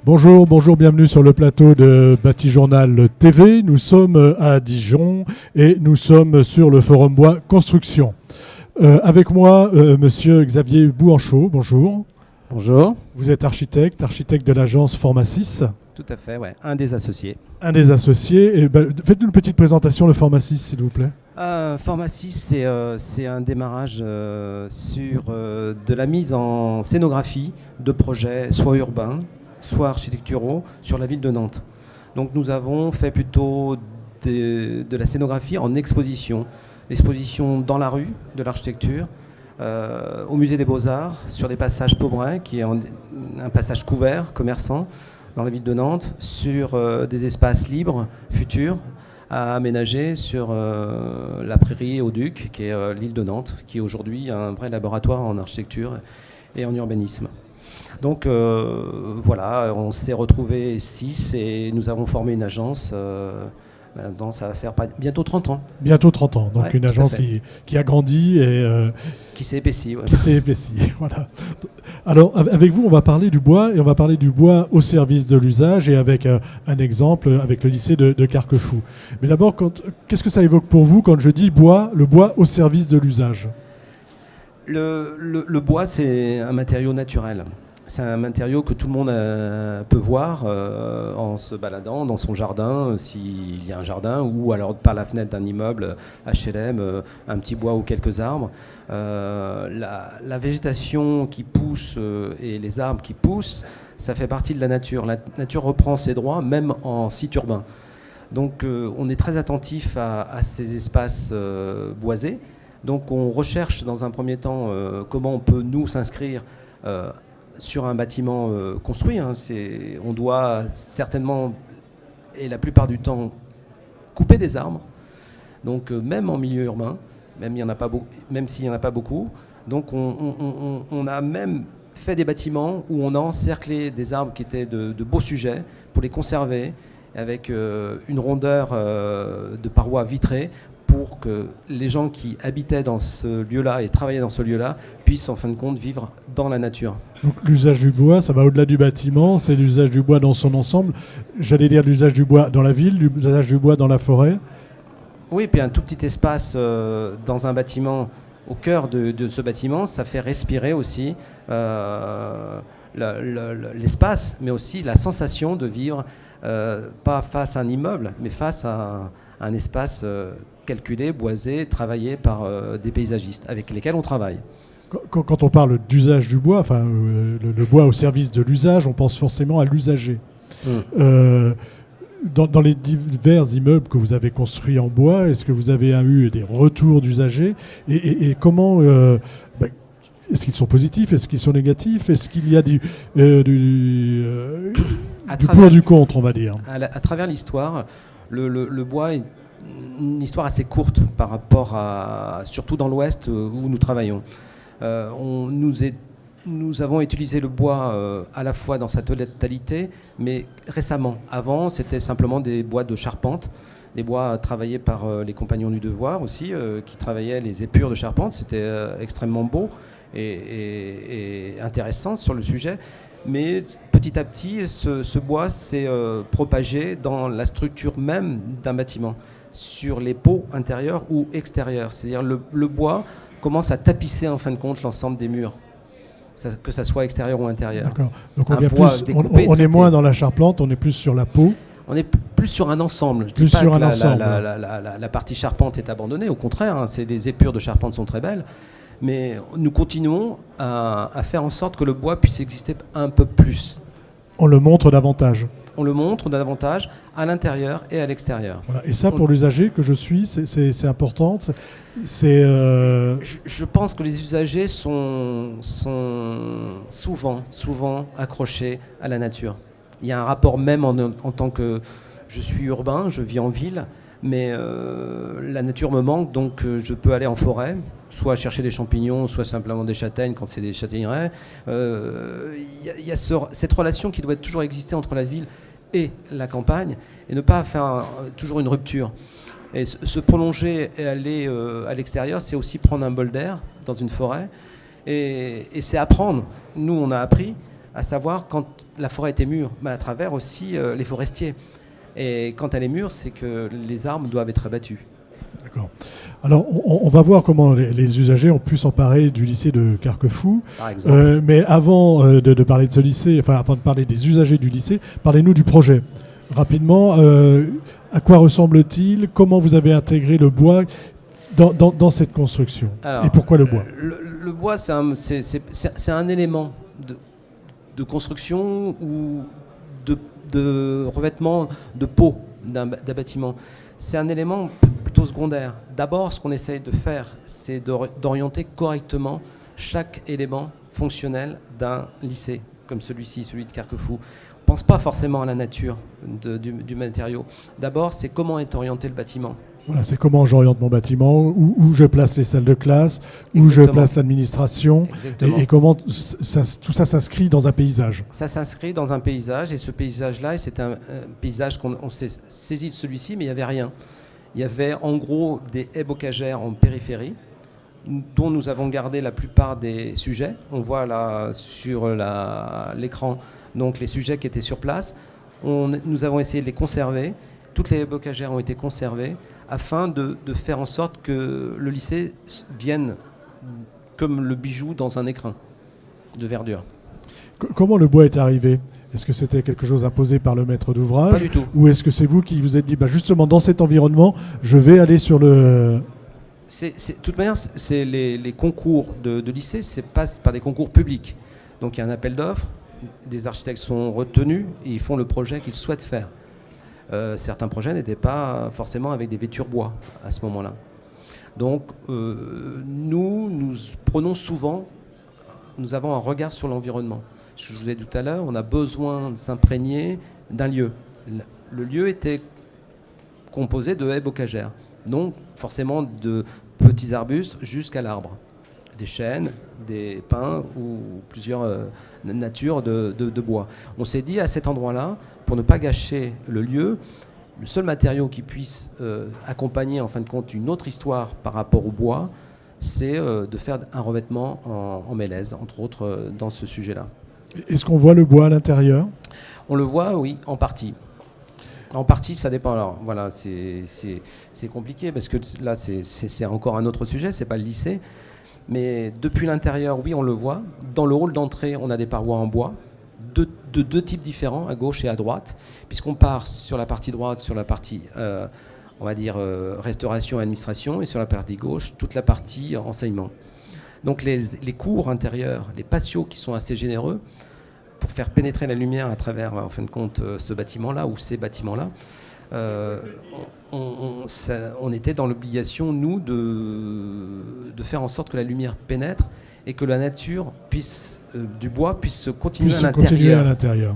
Bonjour, bonjour, bienvenue sur le plateau de Bâti-Journal TV. Nous sommes à Dijon et nous sommes sur le Forum Bois Construction. Avec moi, monsieur Xavier Bouanchot, bonjour. Bonjour. Vous êtes architecte de l'agence Formasis. Tout à fait, ouais. Un des associés. Un des associés. Et faites-nous une petite présentation de Formasis, s'il vous plaît. Formasis, c'est un démarrage sur de la mise en scénographie de projets, soit urbains, soit architecturaux, sur la ville de Nantes. Donc nous avons fait plutôt de la scénographie en exposition. Exposition dans la rue de l'architecture, au musée des Beaux-Arts, sur des passages Pobrins, qui est un passage couvert, commerçant, dans la ville de Nantes, sur des espaces libres, futurs, à aménager sur la prairie au Duc, qui est l'île de Nantes, qui est aujourd'hui un vrai laboratoire en architecture et en urbanisme. Donc voilà, on s'est retrouvés 6 et nous avons formé une agence. Maintenant, ça va faire bientôt 30 ans. Bientôt 30 ans, donc ouais, une agence qui a grandi et qui s'est épaissie. Ouais. Qui s'est épaissie, voilà. Alors, avec vous, on va parler du bois, et on va parler du bois au service de l'usage, et avec un exemple, avec le lycée de Carquefou. Mais d'abord, qu'est-ce que ça évoque pour vous quand je dis bois, le bois au service de l'usage ? Le bois, c'est un matériau naturel. C'est un matériau que tout le monde peut voir en se baladant dans son jardin, s'il y a un jardin, ou alors par la fenêtre d'un immeuble HLM, un petit bois ou quelques arbres. La végétation qui pousse et les arbres qui poussent, ça fait partie de la nature. La nature reprend ses droits, même en site urbain. Donc on est très attentif à ces espaces boisés. Donc on recherche dans un premier temps comment on peut nous s'inscrire sur un bâtiment construit. On doit certainement, et la plupart du temps, couper des arbres. Donc même en milieu urbain, même s'il n'y en a pas beaucoup. Donc on a même fait des bâtiments où on a encerclé des arbres qui étaient de beaux sujets pour les conserver avec une rondeur de parois vitrées, pour que les gens qui habitaient dans ce lieu-là et travaillaient dans ce lieu-là puissent en fin de compte vivre dans la nature. Donc l'usage du bois, ça va au-delà du bâtiment, c'est l'usage du bois dans son ensemble. J'allais dire l'usage du bois dans la ville, l'usage du bois dans la forêt. Oui, puis un tout petit espace dans un bâtiment, au cœur de ce bâtiment, ça fait respirer aussi l'espace, mais aussi la sensation de vivre pas face à un immeuble, mais face à un espace calculé, boisé, travaillé par des paysagistes avec lesquels on travaille. Quand on parle d'usage du bois, enfin le bois au service de l'usage, on pense forcément à l'usager. Dans les divers immeubles que vous avez construits en bois, est-ce que vous avez eu des retours d'usagers et comment est-ce qu'ils sont positifs? Est-ce qu'ils sont négatifs? Est-ce qu'il y a du pour du contre, on va dire? À travers l'histoire, le bois est une histoire assez courte par rapport surtout dans l'Ouest où nous travaillons. Nous avons utilisé le bois à la fois dans sa totalité, mais récemment. Avant, c'était simplement des bois de charpente, des bois travaillés par les compagnons du devoir aussi, qui travaillaient les épures de charpente. C'était extrêmement beau et intéressant sur le sujet. Mais petit à petit, ce bois s'est propagé dans la structure même d'un bâtiment, sur les pots intérieurs ou extérieurs. C'est-à-dire le bois commence à tapisser en fin de compte l'ensemble des murs, que ça soit extérieur ou intérieur. D'accord. Donc on est moins dans la charpente, on est plus sur la peau. On est plus sur un ensemble. Je ne dis pas que la partie charpente est abandonnée, au contraire, les épures de charpente sont très belles, mais nous continuons à faire en sorte que le bois puisse exister un peu plus. On le montre davantage. On le montre davantage à l'intérieur et à l'extérieur. Voilà. Et ça, pour l'usager que je suis, c'est important. Je pense que les usagers sont souvent accrochés à la nature. Il y a un rapport même en tant que... Je suis urbain, je vis en ville, mais la nature me manque, donc je peux aller en forêt, soit chercher des champignons, soit simplement des châtaignes quand c'est des châtaigneraies. Il y a cette relation qui doit toujours exister entre la ville et la campagne, et ne pas faire toujours une rupture. Et se prolonger et aller à l'extérieur, c'est aussi prendre un bol d'air dans une forêt, et c'est apprendre. Nous, on a appris à savoir quand la forêt était mûre, mais à travers aussi les forestiers. Et quand elle est mûre, c'est que les arbres doivent être abattus. D'accord. Alors, on va voir comment les usagers ont pu s'emparer du lycée de Carquefou. Par exemple. Mais avant de parler de ce lycée, enfin avant de parler des usagers du lycée, parlez-nous du projet. Rapidement, à quoi ressemble-t-il? Comment vous avez intégré le bois dans cette construction? Alors, et pourquoi le bois? Le bois, c'est un élément de construction ou de revêtement de peau d'un bâtiment. C'est un élément plutôt secondaire. D'abord, ce qu'on essaye de faire, c'est d'orienter correctement chaque élément fonctionnel d'un lycée, comme celui-ci, celui de Carquefou. On ne pense pas forcément à la nature du matériau. D'abord, c'est comment est orienté le bâtiment. Voilà, c'est comment j'oriente mon bâtiment, où je place les salles de classe, où je place l'administration, et comment tout ça s'inscrit dans un paysage. Ça s'inscrit dans un paysage, et ce paysage-là, c'est un paysage qu'on s'est saisi de celui-ci, mais il n'y avait rien. Il y avait en gros des haies bocagères en périphérie, dont nous avons gardé la plupart des sujets. On voit là sur l'écran donc les sujets qui étaient sur place. Nous avons essayé de les conserver. Toutes les haies bocagères ont été conservées afin de faire en sorte que le lycée vienne comme le bijou dans un écrin de verdure. Comment le bois est arrivé? Est-ce que c'était quelque chose imposé par le maître d'ouvrage? Pas du tout. Ou est-ce que c'est vous qui vous êtes dit, justement dans cet environnement, je vais aller sur le... De toute manière, les concours de lycée passent par des concours publics. Donc il y a un appel d'offres, des architectes sont retenus et ils font le projet qu'ils souhaitent faire. Certains projets n'étaient pas forcément avec des vêtures bois à ce moment-là. Donc nous prenons souvent, nous avons un regard sur l'environnement. Je vous ai dit tout à l'heure, on a besoin de s'imprégner d'un lieu. Le lieu était composé de haies bocagères, donc forcément de petits arbustes jusqu'à l'arbre. Des chênes, des pins ou plusieurs natures de bois. On s'est dit à cet endroit-là, pour ne pas gâcher le lieu, le seul matériau qui puisse accompagner en fin de compte une autre histoire par rapport au bois, c'est de faire un revêtement en mélèze, entre autres dans ce sujet-là. Est-ce qu'on voit le bois à l'intérieur? On le voit, oui, en partie. En partie, ça dépend. Alors voilà, c'est compliqué parce que là, c'est encore un autre sujet, c'est pas le lycée. Mais depuis l'intérieur, oui, on le voit. Dans le hall d'entrée, on a des parois en bois, de deux types différents, à gauche et à droite, puisqu'on part sur la partie droite, sur la partie, on va dire, restauration et administration, et sur la partie gauche, toute la partie enseignement. Donc les cours intérieurs, les patios qui sont assez généreux, pour faire pénétrer la lumière à travers, en fin de compte, ce bâtiment-là, ou ces bâtiments-là, on était dans l'obligation, nous, de faire en sorte que la lumière pénètre et que la nature du bois puisse continuer à l'intérieur.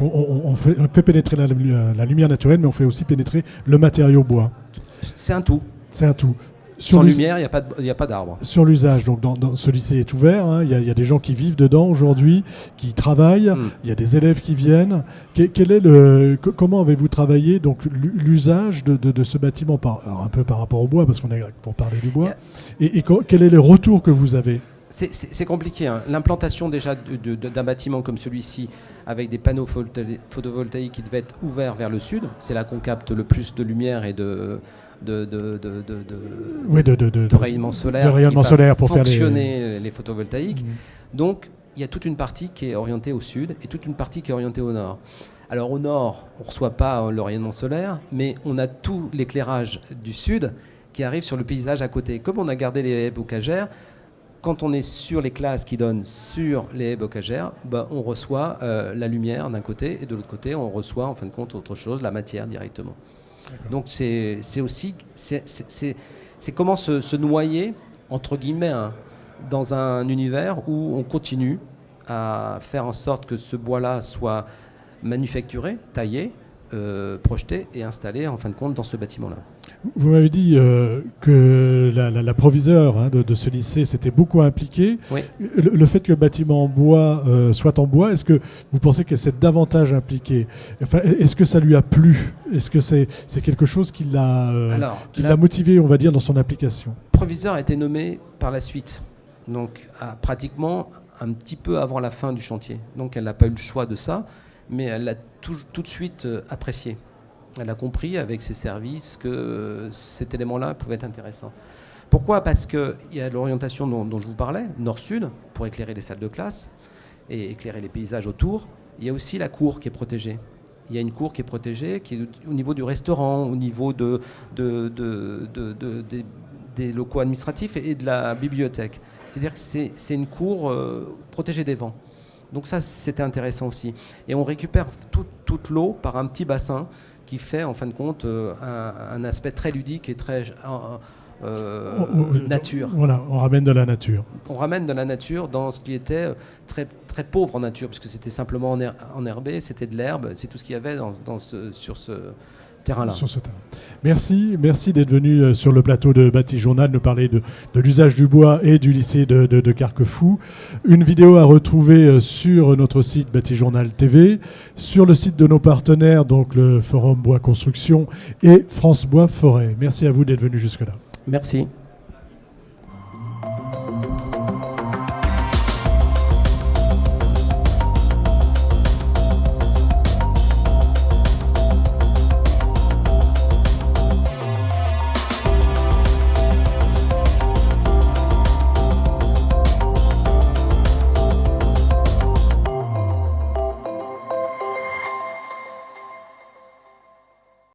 On fait pénétrer la lumière naturelle, mais on fait aussi pénétrer le matériau bois. C'est un tout. C'est un tout. Sans lumière, il n'y a pas d'arbre. Sur l'usage, donc dans ce lycée est ouvert, hein, il y a des gens qui vivent dedans aujourd'hui, qui travaillent, il y a des élèves qui viennent. Comment avez-vous travaillé donc l'usage de ce bâtiment alors un peu par rapport au bois, parce qu'on est pour parler du bois, et quel est le retour que vous avez? C'est compliqué. Hein. L'implantation déjà d'un bâtiment comme celui-ci, avec des panneaux photovoltaïques qui devaient être ouverts vers le sud, c'est là qu'on capte le plus de lumière et de rayonnement solaire pour fonctionner les photovoltaïques. Donc il y a toute une partie qui est orientée au sud et toute une partie qui est orientée au nord. Alors au nord, on ne reçoit pas le rayonnement solaire, mais on a tout l'éclairage du sud qui arrive sur le paysage à côté. Comme on a gardé les haies bocagères, quand on est sur les classes qui donnent sur les haies bocagères, on reçoit la lumière d'un côté et de l'autre côté, on reçoit en fin de compte autre chose, la matière directement. Donc c'est comment se noyer, entre guillemets, dans un univers où on continue à faire en sorte que ce bois-là soit manufacturé, taillé, projeté et installé en fin de compte dans ce bâtiment-là. Vous m'avez dit que la proviseure de ce lycée s'était beaucoup impliquée. Oui. Le fait que le bâtiment en bois soit en bois, est-ce que vous pensez qu'elle s'est davantage impliquée? Enfin, est-ce que ça lui a plu? Est-ce que c'est quelque chose qui l'a motivé, on va dire, dans son application? Le proviseur a été nommé par la suite, donc pratiquement un petit peu avant la fin du chantier. Donc elle n'a pas eu le choix de ça, mais elle l'a tout de suite apprécié. Elle a compris avec ses services que cet élément-là pouvait être intéressant. Pourquoi ? Parce qu'il y a l'orientation dont je vous parlais, nord-sud, pour éclairer les salles de classe et éclairer les paysages autour. Il y a aussi la cour qui est protégée. Il y a une cour qui est protégée, qui est au niveau du restaurant, au niveau des locaux administratifs et de la bibliothèque. C'est-à-dire que c'est une cour protégée des vents. Donc ça, c'était intéressant aussi. Et on récupère toute l'eau par un petit bassin qui fait, en fin de compte, un aspect très ludique et très nature. Voilà, on ramène de la nature. On ramène de la nature dans ce qui était très, très pauvre en nature, puisque c'était simplement enherbé, c'était de l'herbe, c'est tout ce qu'il y avait sur ce terrain-là. Sur ce terrain. Merci d'être venu sur le plateau de Bâti-Journal nous parler de l'usage du bois et du lycée de Carquefou. Une vidéo à retrouver sur notre site Bâti-Journal TV, sur le site de nos partenaires, donc le Forum Bois Construction et France Bois Forêt. Merci à vous d'être venu jusque-là. Merci.